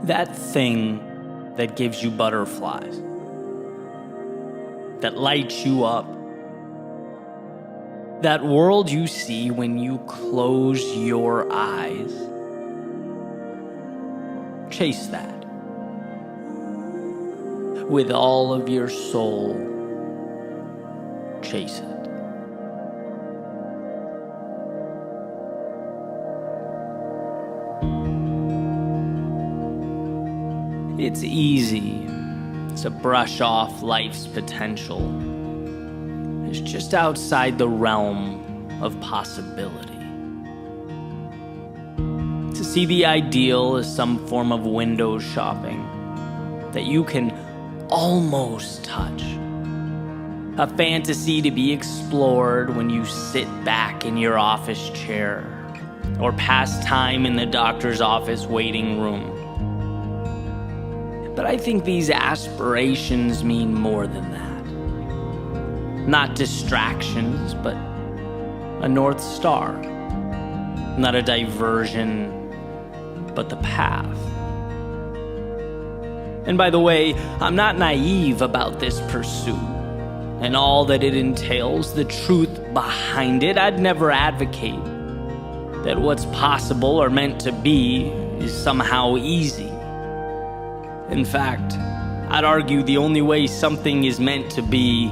That thing that gives you butterflies, that lights you up, that world you see when you close your eyes. Chase that with all of your soul. Chase it. It's easy to brush off life's potential. It's just outside the realm of possibility. To see the ideal as some form of window shopping that you can almost touch. A fantasy to be explored when you sit back in your office chair or pass time in the doctor's office waiting room. But I think these aspirations mean more than that. Not distractions, but a North Star. Not a diversion, but the path. And by the way, I'm not naive about this pursuit and all that it entails, the truth behind it. I'd never advocate that what's possible or meant to be is somehow easy. In fact, I'd argue the only way something is meant to be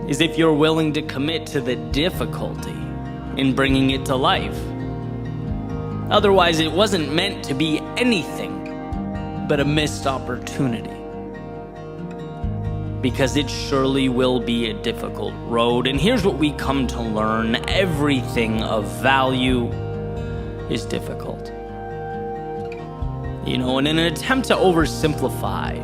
is if you're willing to commit to the difficulty in bringing it to life. Otherwise, it wasn't meant to be anything but a missed opportunity. Because it surely will be a difficult road. And here's what we come to learn: everything of value is difficult. In an attempt to oversimplify,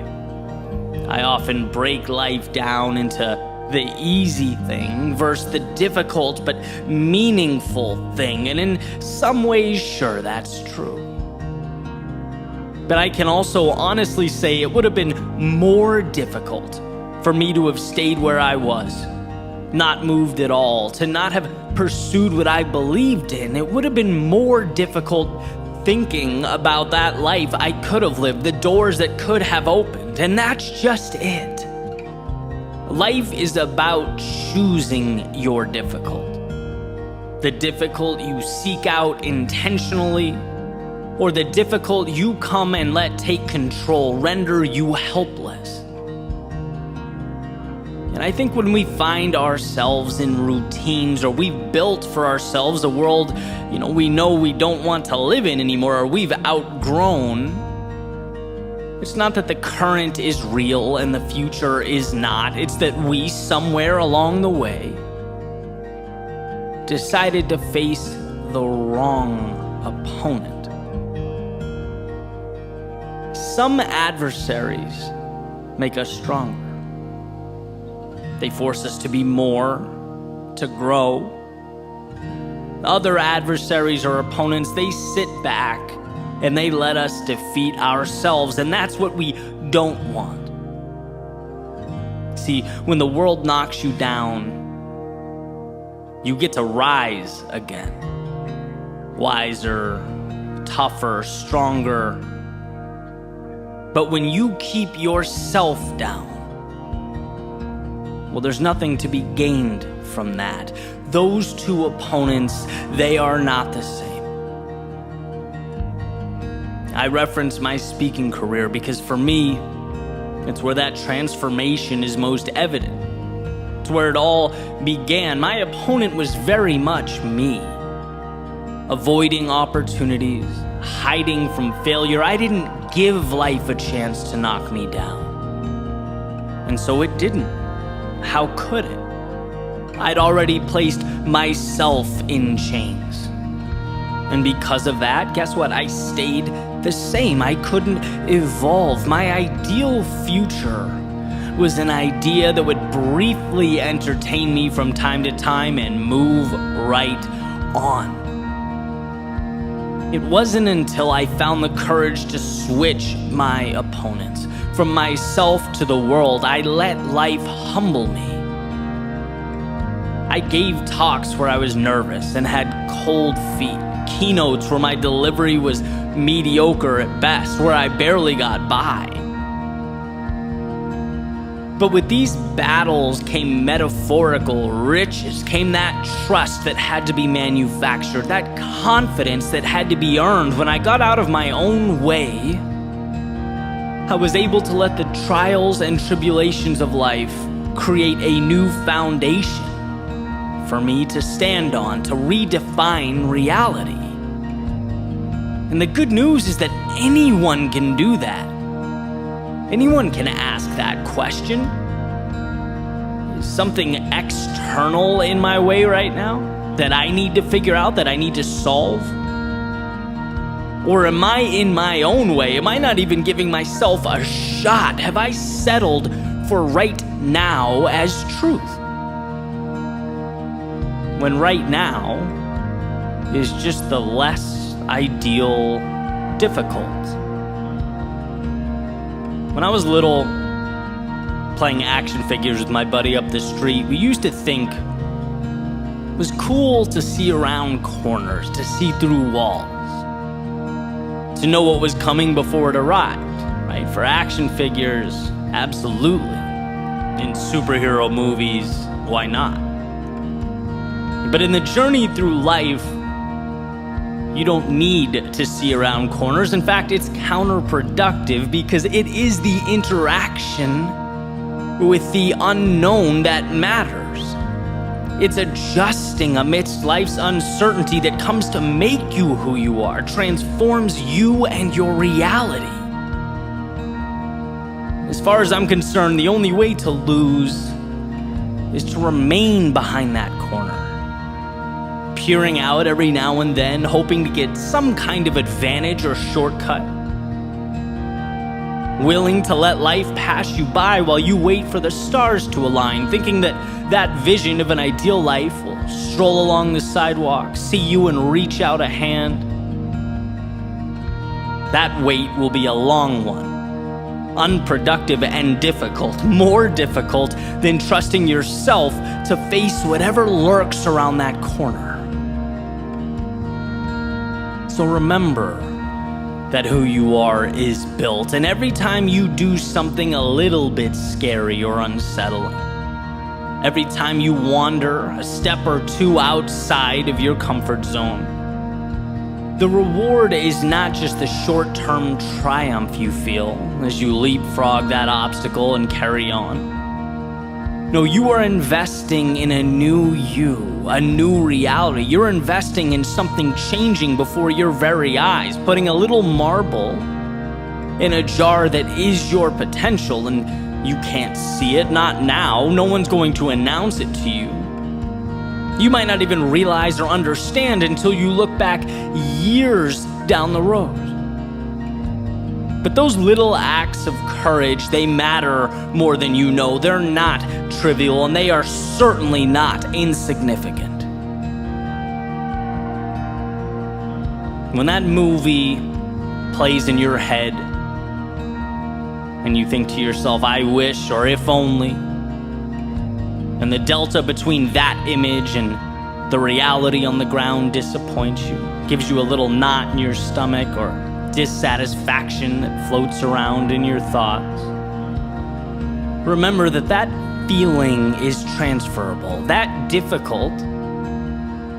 I often break life down into the easy thing versus the difficult but meaningful thing. And in some ways, sure, that's true. But I can also honestly say it would have been more difficult for me to have stayed where I was, not moved at all, to not have pursued what I believed in. It would have been more difficult thinking about that life I could have lived, the doors that could have opened, and that's just it. Life is about choosing your difficult. The difficult you seek out intentionally, or the difficult you come and let take control, render you helpless. And I think when we find ourselves in routines, or we've built for ourselves a world, we know we don't want to live in anymore, or we've outgrown, it's not that the current is real and the future is not. It's that we, somewhere along the way, decided to face the wrong opponent. Some adversaries make us stronger. They force us to be more, to grow. Other adversaries or opponents, they sit back and they let us defeat ourselves, and that's what we don't want. See, when the world knocks you down, you get to rise again. Wiser, tougher, stronger. But when you keep yourself down, well, there's nothing to be gained from that. Those two opponents, they are not the same. I reference my speaking career because for me, it's where that transformation is most evident. It's where it all began. My opponent was very much me. Avoiding opportunities, hiding from failure. I didn't give life a chance to knock me down. And so it didn't. How could it? I'd already placed myself in chains. And because of that, guess what? I stayed the same. I couldn't evolve. My ideal future was an idea that would briefly entertain me from time to time and move right on. It wasn't until I found the courage to switch my opponents. From myself to the world, I let life humble me. I gave talks where I was nervous and had cold feet, keynotes where my delivery was mediocre at best, where I barely got by. But with these battles came metaphorical riches, came that trust that had to be manufactured, that confidence that had to be earned. When I got out of my own way, I was able to let the trials and tribulations of life create a new foundation for me to stand on, to redefine reality. And the good news is that anyone can do that. Anyone can ask that question. Is something external in my way right now that I need to figure out, that I need to solve? Or am I in my own way? Am I not even giving myself a shot? Have I settled for right now as truth? When right now is just the less ideal difficult. When I was little, playing action figures with my buddy up the street, we used to think it was cool to see around corners, to see through walls, to know what was coming before it arrived, right? For action figures, absolutely. In superhero movies, why not? But in the journey through life, you don't need to see around corners. In fact, it's counterproductive because it is the interaction with the unknown that matters. It's adjusting amidst life's uncertainty that comes to make you who you are, transforms you and your reality. As far as I'm concerned, the only way to lose is to remain behind that corner, peering out every now and then, hoping to get some kind of advantage or shortcut, willing to let life pass you by while you wait for the stars to align, thinking that that vision of an ideal life will stroll along the sidewalk, see you and reach out a hand. That wait will be a long one, unproductive and difficult, more difficult than trusting yourself to face whatever lurks around that corner. So remember that who you are is built, and every time you do something a little bit scary or unsettling, every time you wander a step or two outside of your comfort zone, the reward is not just the short-term triumph you feel as you leapfrog that obstacle and carry on. No, you are investing in a new you, a new reality. You're investing in something changing before your very eyes, putting a little marble in a jar that is your potential, and you can't see it, not now. No one's going to announce it to you. You might not even realize or understand until you look back years down the road. But those little acts of courage, they matter more than you know. They're not trivial, and they are certainly not insignificant. When that movie plays in your head, and you think to yourself, I wish, or if only, and the delta between that image and the reality on the ground disappoints you, gives you a little knot in your stomach or dissatisfaction that floats around in your thoughts, remember that that feeling is transferable. That difficult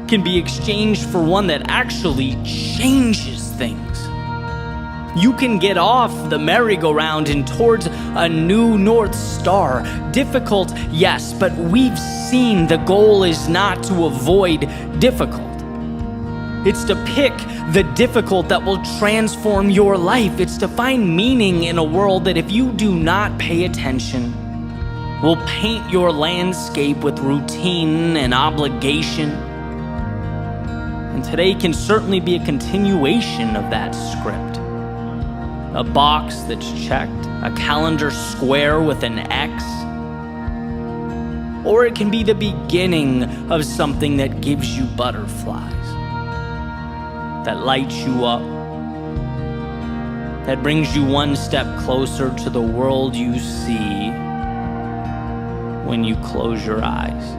can be exchanged for one that actually changes things. You can get off the merry-go-round and towards a new North Star. Difficult, yes, but we've seen the goal is not to avoid difficult. It's to pick the difficult that will transform your life. It's to find meaning in a world that, if you do not pay attention, will paint your landscape with routine and obligation. And today can certainly be a continuation of that script. A box that's checked, a calendar square with an X. Or it can be the beginning of something that gives you butterflies, that lights you up, that brings you one step closer to the world you see when you close your eyes.